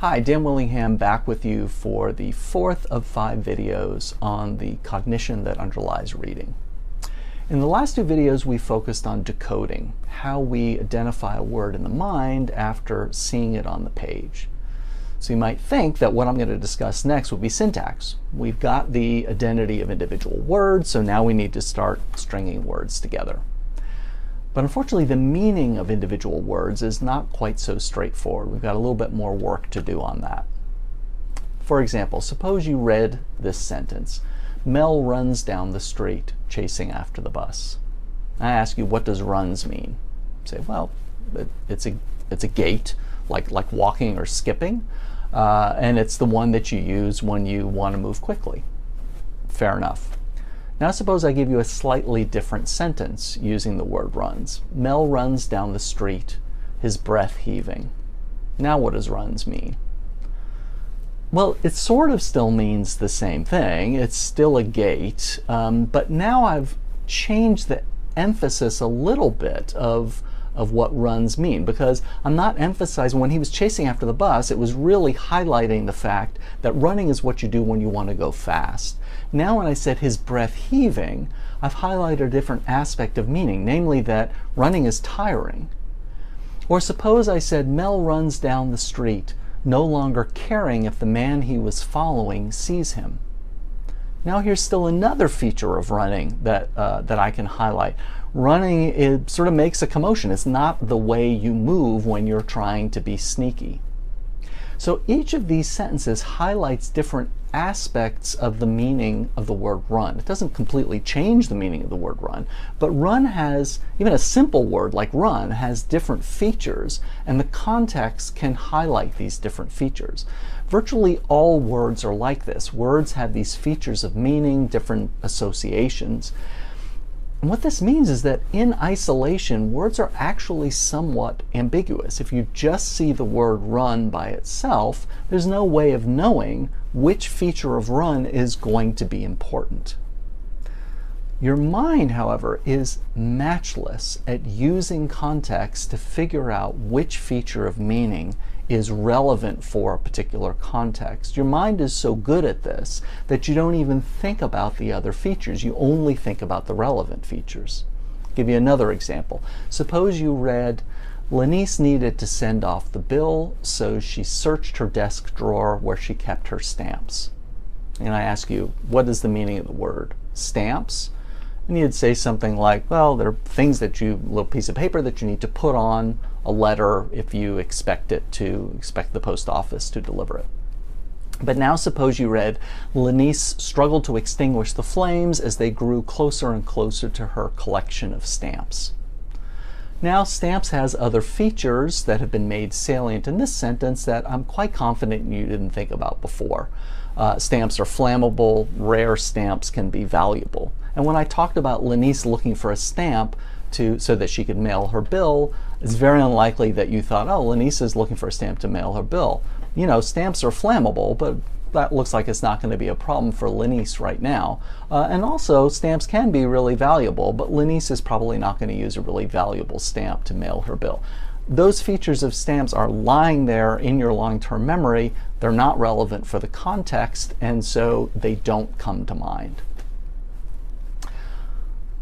Hi, Dan Willingham back with you for the fourth of 5 videos on the cognition that underlies reading. In the last 2 videos we focused on decoding, how we identify a word in the mind after seeing it on the page. So you might think that what I'm going to discuss next would be syntax. We've got the identity of individual words, so now we need to start stringing words together. But unfortunately, the meaning of individual words is not quite so straightforward. We've got a little bit more work to do on that. For example, suppose you read this sentence: Mel runs down the street chasing after the bus. I ask you, what does runs mean? You say, well, it's a gait, like walking or skipping, and it's the one that you use when you want to move quickly. Fair enough. Now suppose I give you a slightly different sentence using the word runs. Mel runs down the street, his breath heaving. Now what does runs mean? Well, it sort of still means the same thing. It's still a gait, but now I've changed the emphasis a little bit of what runs mean, because I'm not emphasizing when he was chasing after the bus, it was really highlighting the fact that running is what you do when you want to go fast. Now when I said his breath heaving, I've highlighted a different aspect of meaning, namely that running is tiring. Or suppose I said Mel runs down the street, no longer caring if the man he was following sees him. Now here's still another feature of running that I can highlight. Running, it sort of makes a commotion. It's not the way you move when you're trying to be sneaky. So each of these sentences highlights different aspects of the meaning of the word run. It doesn't completely change the meaning of the word run, but run has, even a simple word like run, has different features, and the context can highlight these different features. Virtually all words are like this. Words have these features of meaning, different associations. And what this means is that in isolation, words are actually somewhat ambiguous. If you just see the word run by itself, there's no way of knowing which feature of run is going to be important. Your mind, however, is matchless at using context to figure out which feature of meaning is relevant for a particular context. Your mind is so good at this that you don't even think about the other features. You only think about the relevant features. I'll give you another example. Suppose you read, Lenice needed to send off the bill, so she searched her desk drawer where she kept her stamps. And I ask you, what is the meaning of the word stamps? And you'd say something like, well, they're things that you, a little piece of paper that you need to put on a letter if you expect the post office to deliver it. But now suppose you read, Lenice struggled to extinguish the flames as they grew closer and closer to her collection of stamps. Now stamps has other features that have been made salient in this sentence that I'm quite confident you didn't think about before. Stamps are flammable, rare stamps can be valuable. And when I talked about Lenice looking for a stamp so that she could mail her bill, it's very unlikely that you thought, oh, Lenice is looking for a stamp to mail her bill. You know, stamps are flammable, but that looks like it's not going to be a problem for Lenice right now. And also, stamps can be really valuable, but Lenice is probably not going to use a really valuable stamp to mail her bill. Those features of stamps are lying there in your long-term memory. They're not relevant for the context, and so they don't come to mind.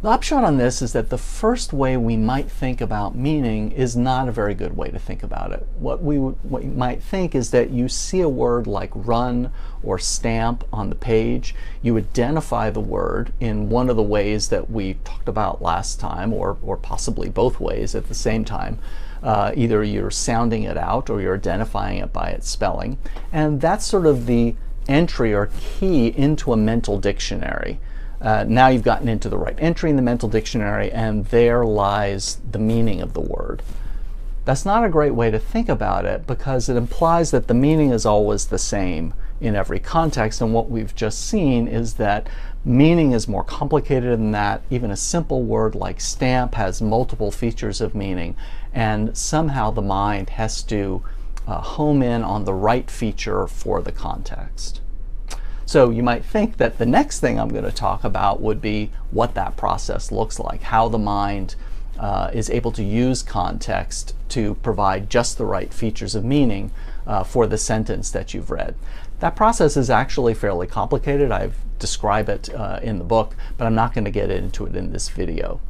The upshot on this is that the first way we might think about meaning is not a very good way to think about it. What you might think is that you see a word like run or stamp on the page, you identify the word in one of the ways that we talked about last time, or possibly both ways at the same time. Either you're sounding it out or you're identifying it by its spelling. And that's sort of the entry or key into a mental dictionary. Now you've gotten into the right entry in the mental dictionary, and there lies the meaning of the word. That's not a great way to think about it, because it implies that the meaning is always the same in every context, and what we've just seen is that meaning is more complicated than that. Even a simple word like stamp has multiple features of meaning, and somehow the mind has to home in on the right feature for the context. So you might think that the next thing I'm going to talk about would be what that process looks like, how the mind is able to use context to provide just the right features of meaning for the sentence that you've read. That process is actually fairly complicated. I've described it in the book, but I'm not going to get into it in this video.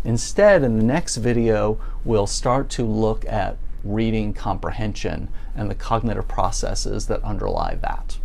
Instead, in the next video, we'll start to look at reading comprehension and the cognitive processes that underlie that.